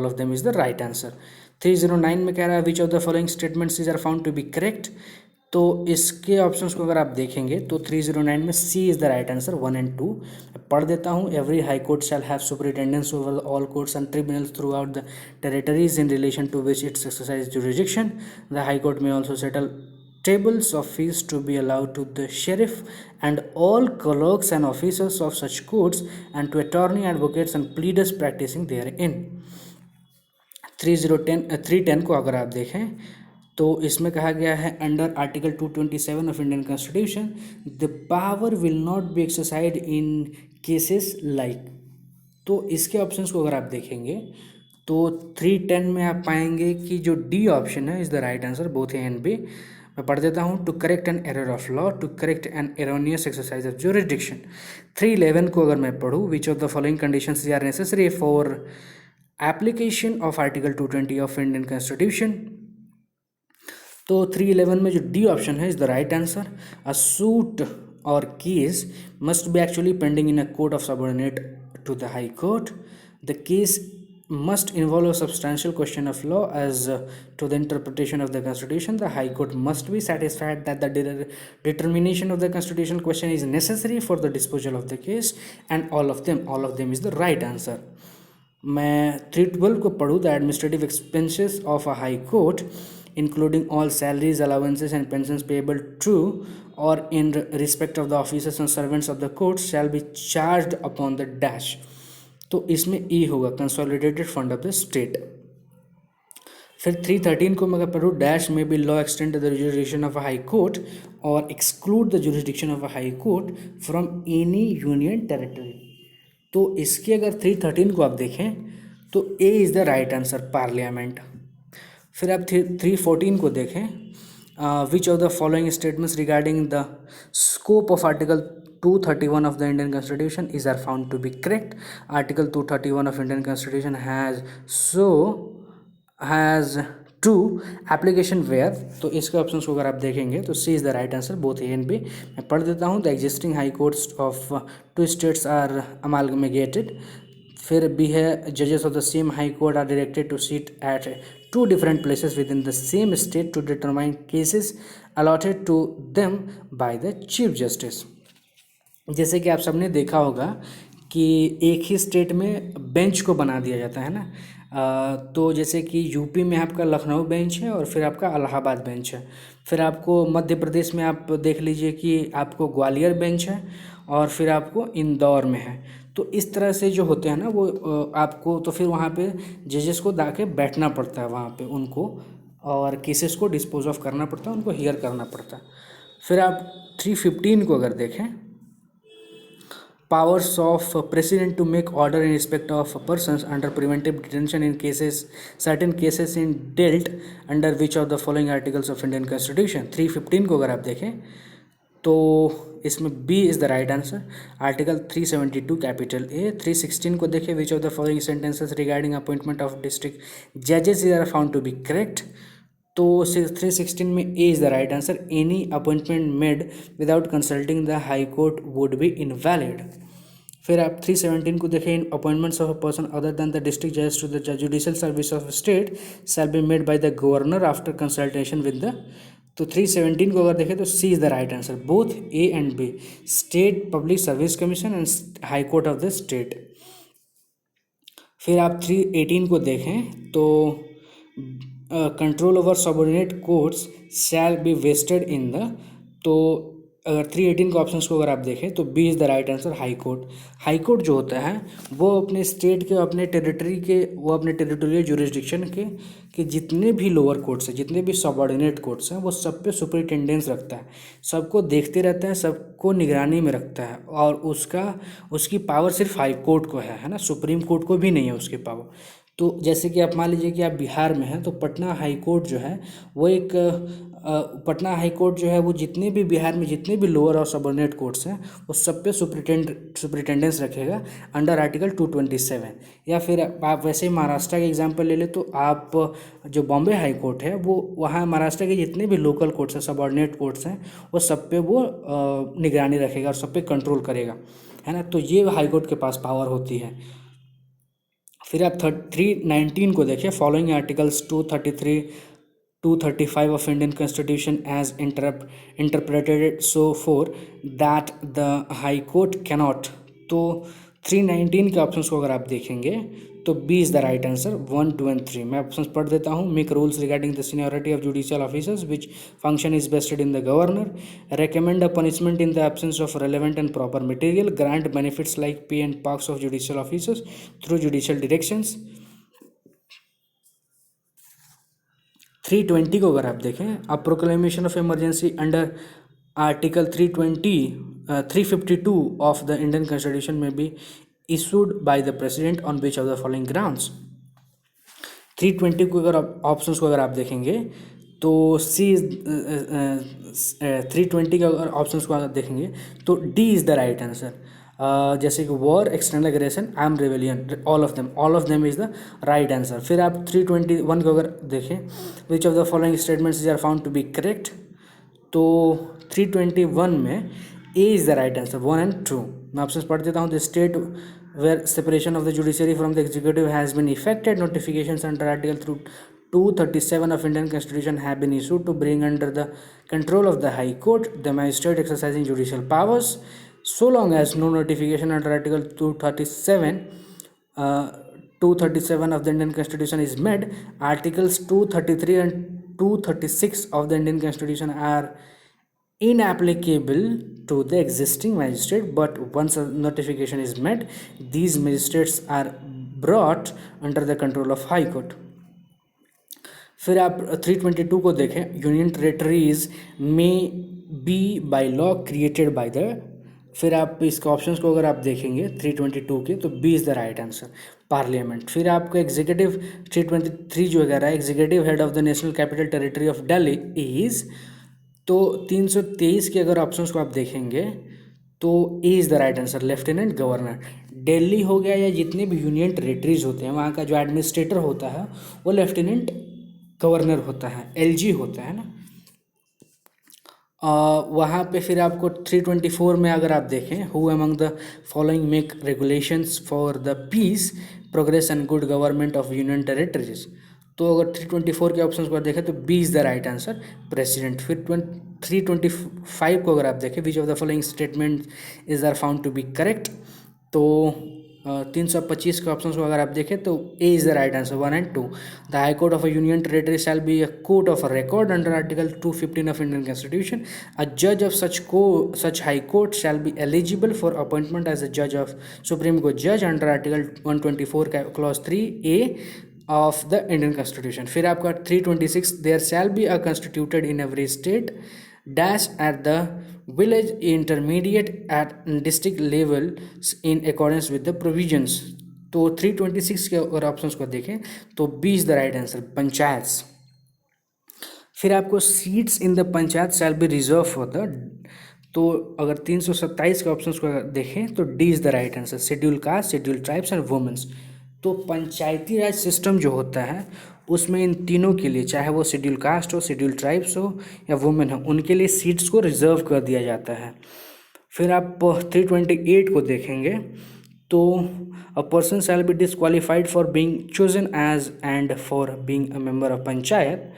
of them is the right answer. 309 में कह रहा है which of the following statements is are found to be correct. तो इसके options को अगर आप देखेंगे तो 309 में C is the right answer, 1 and 2। पढ़ देता हूँ। Every high court shall have superintendence over all courts and tribunals throughout the territories in relation to which its exercise jurisdiction. The high court में also settle tables of fees to be allowed to the sheriff and all clerks and officers of such courts and to attorney advocates and pleaders practicing therein। 310 को अगर आप देखें तो इसमें कहा गया है under article 227 of Indian constitution the power will not B exercised in cases like. तो इसके ऑप्शंस को अगर आप देखेंगे तो 310 में आप पाएंगे कि जो डी ऑप्शन है is the right answer, both A and B. मैं पढ़ देता हूँ। To correct an error of law, to correct an erroneous exercise of jurisdiction. 311 को अगर मैं पढ़ूँ, which of the following conditions are necessary for application of article 220 of Indian constitution. तो 311 में जो डी ऑप्शन है is the right answer. A suit और case must be actually pending in a court of subordinate to the high court. The case must involve a substantial question of law as to the interpretation of the constitution. The high court must be satisfied that the determination of the constitutional question is necessary for the disposal of the case, and all of them is the right answer। मैं 312 को पढ़ूँ। The administrative expenses of a high court including all salaries, allowances and pensions payable to or in respect of the officers and servants of the court shall be charged upon the dash। तो इसमें E होगा consolidated fund of the state. फिर 313 को मैं पढ़ूँ, dash may by law extend the jurisdiction of a high court और exclude the jurisdiction of a high court from any union territory. तो इसके अगर 313 को आप देखें तो A is the right answer, parliament. फिर आप 314 को देखें, which of the following statements regarding the scope of article 231 of the Indian Constitution is are found to be correct। Article 231 of Indian Constitution has two application where। तो इसके options को अगर आप देखेंगे तो C is the right answer, both A and B. मैं पढ़ देता हूँ। The existing high courts of 2 states are amalgamated. फिर बी है, जजेस of the same high court are directed to seat at 2 different places within the same state to determine cases allotted to them by the Chief Justice। जैसे कि आप सबने देखा होगा कि एक ही स्टेट में बेंच को बना दिया जाता है ना। तो जैसे कि यूपी में आपका लखनऊ बेंच है और फिर आपका इलाहाबाद बेंच है। फिर आपको मध्य प्रदेश में आप देख लीजिए कि आपको ग्वालियर बेंच है और फिर आपको इंदौर में है। तो इस तरह से जो होते हैं ना वो आपको तो फिर वहाँ पे जजेस को जाके बैठना पड़ता है वहाँ पे उनको, और केसेस को डिस्पोज ऑफ करना पड़ता है, उनको हियर करना पड़ता है। फिर आप 315 को अगर देखें, powers of president to make order in respect of persons under preventive detention in cases, certain cases in dealt under which of the following articles of Indian Constitution। 315 को अगर आप देखें तो इसमें B is the right answer, article 372 capital A. 316 को देखें, which of the following sentences regarding appointment of district जजेस are found to be correct. तो 316 में A is the right answer, any appointment made without consulting the high court would be invalid. फिर आप 317 को देखें, appointments of a person other than the district जज to the judicial service of state shell be made by the governor after consultation with the. तो 317 को अगर देखें तो C is the right answer, both A and B, state public service commission and high court of the state. फिर आप 318 को देखें तो control over subordinate courts shall be vested in the. तो अगर 318 के ऑप्शंस को अगर आप देखें तो B is the right answer, high court. High court जो होता है वो अपने स्टेट के, अपने टेरिटरी के, वो अपने टेरिटोरियल जुरिसडिक्शन के जितने भी लोअर कोर्ट्स हैं, जितने भी सबऑर्डिनेट कोर्ट्स हैं, वो सब पे सुपरिटेंडेंस रखता है, सबको देखते रहता है, सबको निगरानी में रखता है। और उसकी पावर सिर्फ हाई कोर्ट को है ना, सुप्रीम कोर्ट को भी नहीं है उसकी पावर। तो जैसे कि आप मान लीजिए कि आप बिहार में हैं तो पटना हाई कोर्ट जो है वो एक पटना हाई कोर्ट जो है वो जितने भी बिहार में जितने भी लोअर और सबऑर्डिनेट कोर्ट्स हैं वो सब पे सुपरिटेंडेंस रखेगा अंडर आर्टिकल 227। या फिर आप वैसे ही महाराष्ट्र का एग्जांपल ले ले तो आप जो बॉम्बे हाई कोर्ट है वो वहाँ महाराष्ट्र के जितने भी लोकल कोर्ट्स हैं, सबऑर्डिनेट कोर्ट्स हैं, वो सब पे वो निगरानी रखेगा और सब पे कंट्रोल करेगा, है ना। तो ये हाई कोर्ट के पास पावर होती है। फिर आप 319 को देखिए, following articles 233 235 of Indian Constitution as interpreted it so for that the High Court cannot. तो 319 के ऑप्शंस को अगर आप देखेंगे तो B is the right answer 1, 2 and 3। मैं ऑप्शंस पढ़ देता हूँ। Make rules regarding the seniority of judicial officers which function is vested in the governor, recommend a punishment in the absence of relevant and proper material, grant benefits like pay and perks of judicial officers through judicial directions। 320 को अगर आप देखें, a proclamation of emergency under article 352 of the Indian constitution may be issued by the president on which of the following grounds। 320 को अगर आप options को अगर आप देखेंगे तो सी 320 का अगर ऑप्शंस को अगर देखेंगे तो D is the right answer. जैसे कि war, external aggression, arm rebellion, all of them is the right answer. फिर आप 321 को अगर देखें, which of the following statements are found to be correct, तो 321 में A is the right answer 1 and 2। मैं ऑप्शंस पढ़ देता हूँ। The state where separation of the judiciary from the executive has been effected, notifications under article through 237 of Indian Constitution have been issued to bring under the control of the High Court the magistrate exercising judicial powers, so long as no notification under Article 237 of the Indian Constitution is made. Articles 233 and 236 of the Indian Constitution are inapplicable to the existing magistrate, but once a notification is made, these magistrates are brought under the control of High Court। फिर आप 322 को देखें, union territories में B by law created by the. फिर आप इसके options को अगर आप देखेंगे 322 के तो B is the right answer, parliament. फिर आपको एग्जीक्यूटिव 323 जो कह रहा है, executive head of the national capital territory of Delhi is, तो 323 के अगर ऑप्शंस को आप देखेंगे तो A is the right answer, lieutenant governor. Delhi हो गया या जितने भी यूनियन टेरिटरीज होते हैं वहाँ का जो एडमिनिस्ट्रेटर होता है वो लेफ्टिनेंट गवर्नर होता है, एलजी होता है ना। वहाँ पे फिर आपको 324 में अगर आप देखें, who among the following make regulations for the peace, progress and good government of union territories, तो अगर 324 के ऑप्शंस को देखें तो B is the right answer, president. फिर 325 को अगर आप देखें, which of the following statement is are found to be correct, तो 325 के ऑप्शंस को अगर आप देखें तो A is the right answer 1 and 2। The high court of a union territory shall be a court of a record under article 215 of Indian constitution. अ जज of such high court shall be eligible for appointment as a जज of supreme court जज under article 124 का clause 3A of the Indian constitution. फिर आपका 326, there shall be a constituted in every state dash at the village intermediate at district level in accordance with the provisions। तो 326 के अगर options को देखें तो B is the right answer, panchayat. फिर आपको seats in the panchayat shall be reserve for the, तो अगर 327 के ऑप्शंस को अगर देखें तो D is the right answer, schedule caste, schedule tribes and womens. तो पंचायती राज सिस्टम जो होता है उसमें इन तीनों के लिए, चाहे वो शेड्यूल कास्ट हो, शेड्यूल ट्राइब्स हो या वुमेन हो, उनके लिए सीट्स को रिजर्व कर दिया जाता है। फिर आप 328 को देखेंगे तो a person shall be disqualified for being chosen as and for being a member of panchayat,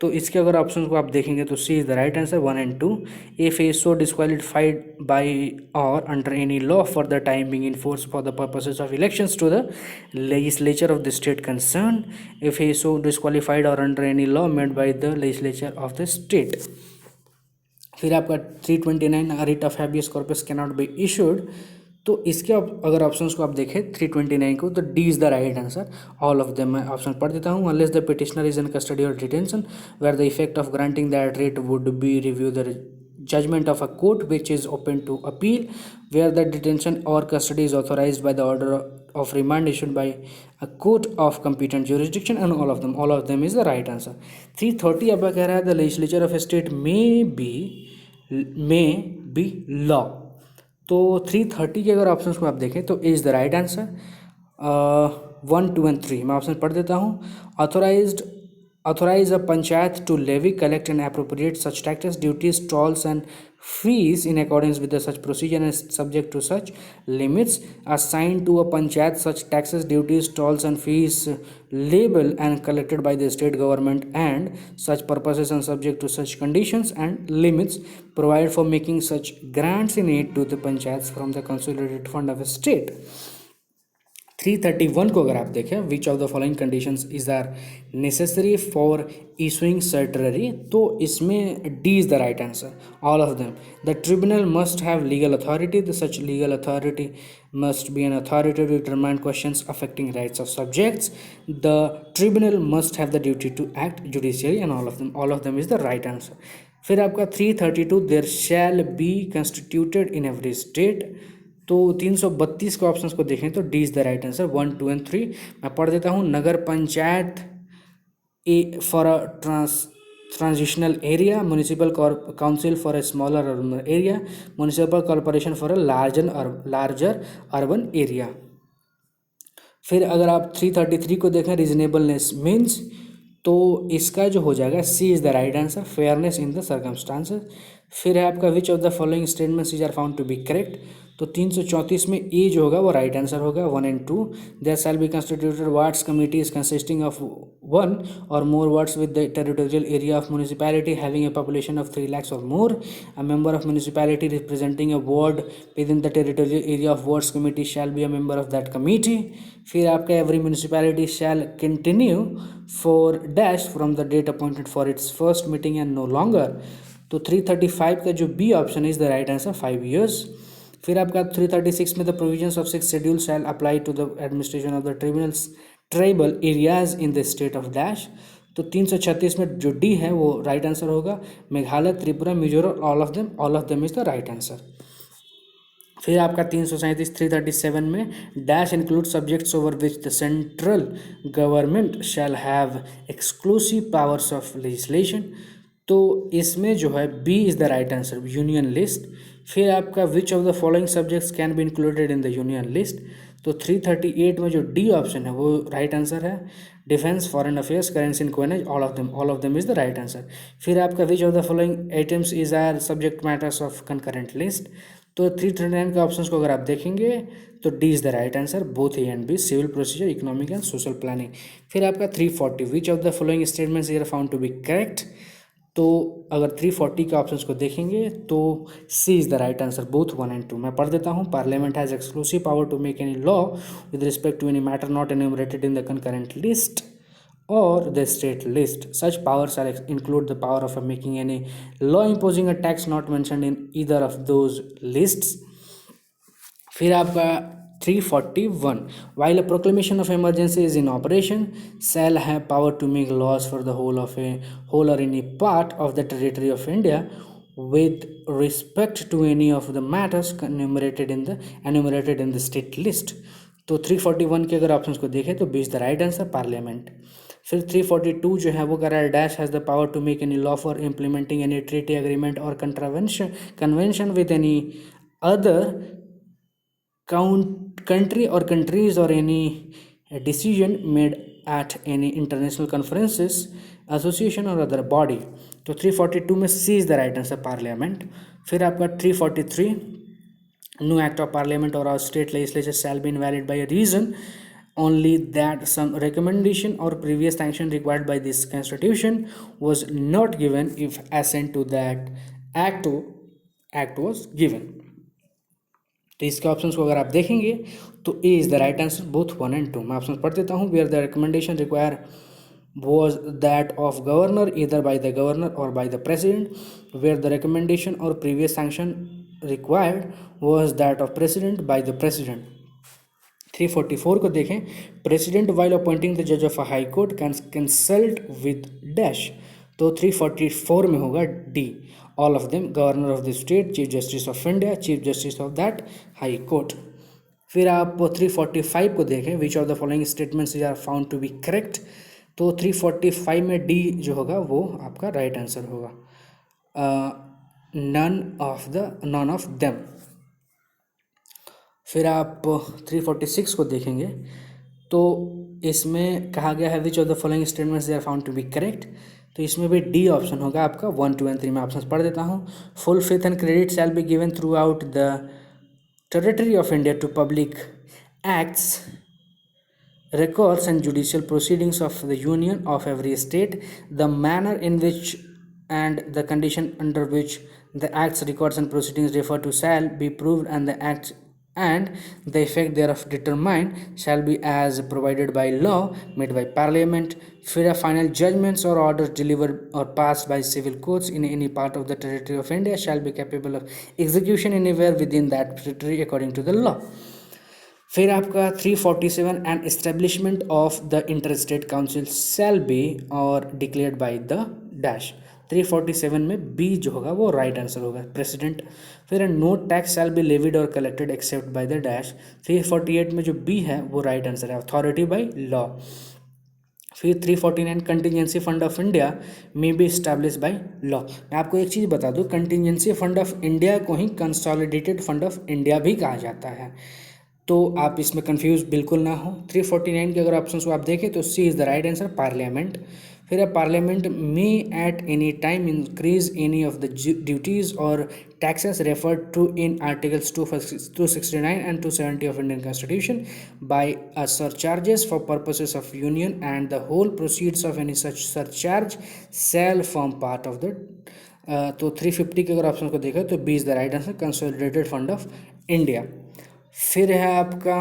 तो इसके अगर ऑप्शन को आप देखेंगे तो C is the right answer 1 and 2। If is so disqualified by और under any law for the time being in force for the purposes of elections to the legislature of the state concern, if is so disqualified और under any law made by the legislature of the state. फिर आपका 329 writ of habeas corpus can not be issued, तो इसके अगर options को आप देखें 329 को तो D is the right answer, all of them. मैं ऑप्शन पढ़ देता हूँ। Unless the petitioner is in custody और detention where the effect of granting that writ would be review the judgment of a court which is open to appeal, where the detention or custody is authorized by the order of remand issued by a court of competent jurisdiction, and all of them is the right answer। 330 अब कह रहा है the legislature of a state may be law, तो 330 के अगर options को आप देखें तो is the right answer 1, 2 and 3। मैं ऑप्शन पढ़ देता हूँ। Authorized authorize a panchayat to levy, collect and appropriate such taxes, duties, tolls and fees in accordance with the such procedure and subject to such limits. Assign to a panchayat such taxes, duties, tolls and fees label and collected by the state government and such purposes and subject to such conditions and limits. Provide for making such grants in aid to the panchayats from the consolidated fund of a state. 331 को अगर आप देखें, which of the following conditions is are necessary for issuing certiorari, तो इसमें D is the right answer, all of them. The tribunal must have legal authority, the such legal authority must be an authority to determine questions affecting rights of subjects. The tribunal must have the duty to act judicially and all of them is the right answer. फिर आपका 332 there shall be constituted in every state, तो 332 के options को देखें तो D is the right answer. 1, 2 and 3 मैं पढ़ देता हूँ. Nagar panchayat for a transitional area, municipal council for a smaller urban area, municipal corporation for a larger urban area. फिर अगर आप 333 को देखें, रीजनेबलनेस मीन्स, तो इसका जो हो जाएगा C is the right answer, fairness in the circumstances. फिर है आपका which of the following statements is are found to be correct, तो 334 में ए जो होगा वो राइट आंसर होगा. 1 and 2 there shall be constituted wards committees consisting of 1 or more wards with the territorial area of municipality having a population of 3 lakhs or more. A member of municipality representing a ward within the territorial area of wards committee shall be a member of that committee. फिर आपका every municipality shall continue for dash from the date appointed for its first meeting and no longer. तो 335 का जो B option is the right answer, 5 years. फिर आपका 336 में the provisions of 6 schedule shall apply to the administration of the tribunals tribal areas in the state of dash, तो 336 में जो D है वो राइट आंसर होगा. Meghalaya, Tripura, Mizoram, all of them is the right answer. फिर आपका 337 337 में dash include subjects over which the central government shall have exclusive powers of legislation, तो इसमें जो है B is the right answer, union list. फिर आपका which of the following subjects can be included in the union list, तो 338 में जो D option है वो राइट आंसर है. Defence, foreign affairs, currency and coinage, all of them is the right answer. फिर आपका which of the following items is are subject matters of concurrent list, तो 339 के ऑप्शंस को अगर आप देखेंगे तो D is the right answer, both A and B, civil procedure, economic and social planning. फिर आपका 340 which of the following statements are found to be correct, तो अगर 340 के ऑप्शंस को देखेंगे तो C is the right answer, both 1 and 2. मैं पढ़ देता हूँ. Parliament has exclusive power to make any law with respect to any matter not enumerated in the concurrent list or the state list. Such powers are include the power of making any law imposing a tax not mentioned in either of those lists. फिर आपका 341 while a proclamation of emergency is in operation shall have power to make laws for the whole or any part of the territory of India with respect to any of the matters enumerated in the state list. तो 341 के अगर options को देखें तो B is the right answer, parliament. फिर 342 जो है वो कह रहा है dash has the power to make any law for implementing any treaty agreement और convention with any other country or countries or any decision made at any international conferences, association or other body. तो 342 में C is the right answer, parliament. फिर आपका 343 no act of parliament or our state legislature shall be invalid by a reason only that some recommendation or previous sanction required by this constitution was not given if assent to that act was given. तो इसके options को अगर आप देखेंगे तो A is the right answer, both 1 and 2. मैं option पढ़ देता हूँ. Where the recommendation require was that of governor either by the governor or by the president, where the recommendation or previous sanction required was that of president by the president. 344 को देखें. president while appointing the judge of a high court can consult with dash, तो 344 में होगा D, all of them, governor of the state, chief justice of India, chief justice of that high court. फिर आप 345 को देखें. which of the following statements are found to be correct, तो 345 में D जो होगा वो आपका राइट आंसर होगा, नन ऑफ देम. फिर आप 346 को देखेंगे तो इसमें कहा गया है which of the following statements they are found to be correct, तो इसमें भी डी ऑप्शन होगा आपका। 1, 2 एंड 3 में ऑप्शन पढ़ देता हूँ। Full faith and credit shall be given throughout the territory of India to public acts, records and judicial proceedings of the union of every state. The manner in which and the condition under which the acts, records and proceedings refer to shall be proved, and the acts and the effect thereof determined shall be as provided by law made by parliament. फिर final judgments or orders delivered or passed by civil courts in any part of the territory of India shall be capable of execution anywhere within that territory according to the law. फिर आपका 347 and establishment of the interstate council shall be और declared by the dash. 347 में B जो होगा वो right answer होगा, president. फिर no tax shall be levied और collected except by the dash. 348 में जो बी है वो राइट आंसर है, अथॉरिटी बाय लॉ। फिर 349 contingency fund of India may be establish by law. मैं आपको एक चीज़ बता दूं, कंटिजेंसी फंड ऑफ इंडिया को ही कंसोलिडेटेड फंड ऑफ इंडिया भी कहा जाता है, तो आप इसमें कंफ्यूज बिल्कुल ना हो। 349 के अगर ऑप्शन को आप देखें तो C is the right answer, parliament. फिर अब पार्लियामेंट में at any time increase any of the duties और taxes referred to in articles 269 and 270 of Indian constitution by surcharges for purposes of union and the whole proceeds of any such surcharge shall form part of the तो 350 के अगर option को देखा तो B is the right answer, consolidated fund of India. फिर है आपका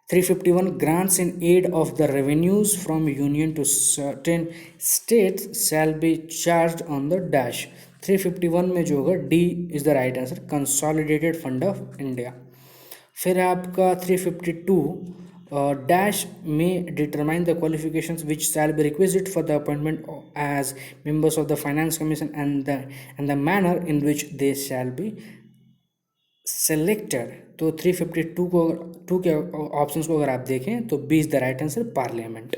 351 grants in aid of the revenues from union to certain states shall be charge on the dash. 351 में जो होगा D is the right answer, consolidated fund of India. फिर है आपका 352 dash में determine the qualifications which shall be requisite for the appointment as members of the finance commission and the manner in which they shall be selected. तो 352 को 2 के options को अगर आप देखें तो B is the right answer, parliament.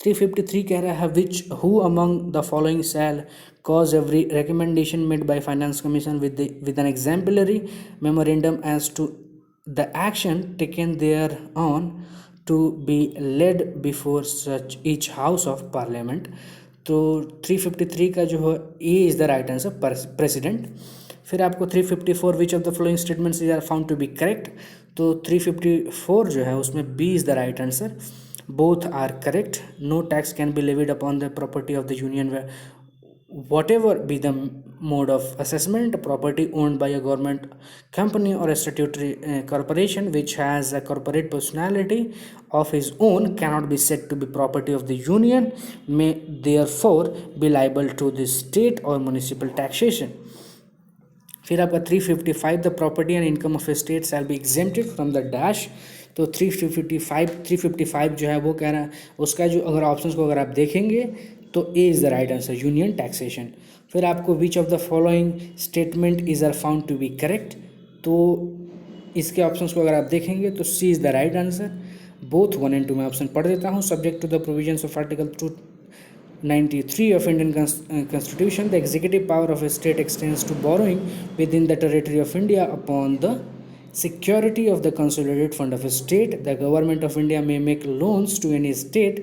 353 कह रहा है which who among the following shall cause every recommendation made by finance commission with an exemplary memorandum as to the action taken thereon to be led before such each house of parliament। तो 353 का जो है A is the right answer, president. फिर आपको 354 which of the following statements are found to be correct, तो 354 जो है उसमें B is the right answer, both are correct. No tax can be levied upon the property of the union whatever be the mode of assessment. Property owned by a government company or a statutory corporation which has a corporate personality of his own cannot be said to be property of the union, may therefore be liable to the state or municipal taxation। फिर आपका 355 the property and income of a state shall be exempted from the dash. तो 355 जो है वो कह रहा है, उसका जो अगर ऑप्शंस को अगर आप देखेंगे तो A is the right answer, union taxation. फिर आपको which of the following statement is are found to be correct, तो इसके ऑप्शंस को अगर आप देखेंगे तो C is the right answer, both 1 and 2 में ऑप्शन पढ़ देता हूँ। Subject to the provisions of article 293 of Indian Constitution, the executive power of a state extends to borrowing within the territory of India upon the security of the consolidated fund of a state. The government of India may make loans to any state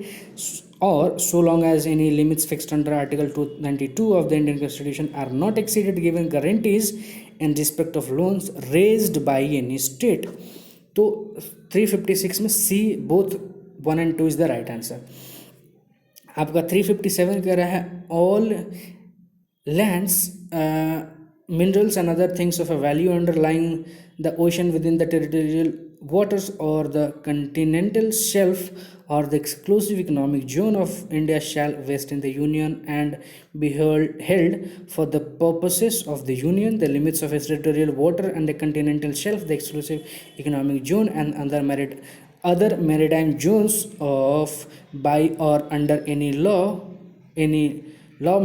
or so long as any limits fixed under Article 292 of the Indian Constitution are not exceeded, given guarantees in respect of loans raised by any state। तो 356 में C both 1 and 2 is the right answer। आपका 357 कह रहा है all lands minerals and other things of a value underlying the ocean with in the territorial waters or the continental shelf or the exclusive economic zone of India shall vest in the Union and be held for the purposes of the Union. The limits of its territorial water and the continental shelf, the exclusive economic zone and other maritime zones of by or under any law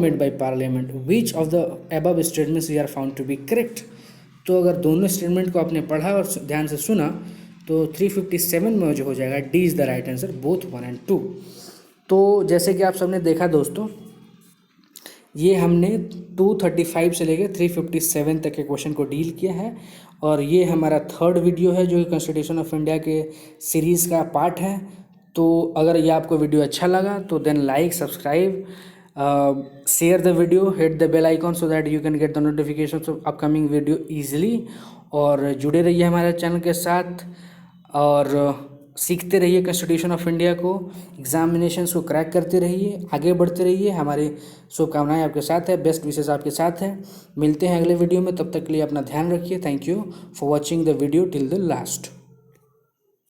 made by parliament. Which of the above statements are found to be correct? तो अगर दोनों statement को आपने पढ़ा और ध्यान से सुना तो 357 में जो हो जाएगा D is the right answer, both 1 and 2। तो जैसे कि आप सबने देखा दोस्तों, ये हमने 235 से लेकर 357 तक के क्वेश्चन को डील किया है और ये हमारा थर्ड वीडियो है जो कि कॉन्स्टिट्यूशन ऑफ इंडिया के सीरीज़ का पार्ट है। तो अगर ये आपको वीडियो अच्छा लगा तो then like, subscribe, share the video, hit the bell icon so that you can get the notification of upcoming video easily. और जुड़े रहिए हमारे चैनल के साथ और सीखते रहिए कॉन्स्टिट्यूशन ऑफ इंडिया को, एग्जामिनेशंस को क्रैक करते रहिए, आगे बढ़ते रहिए। हमारी शुभकामनाएं आपके साथ है, बेस्ट विशेस आपके साथ है। मिलते हैं अगले वीडियो में, तब तक के लिए अपना ध्यान रखिए। Thank you for watching the video till the last.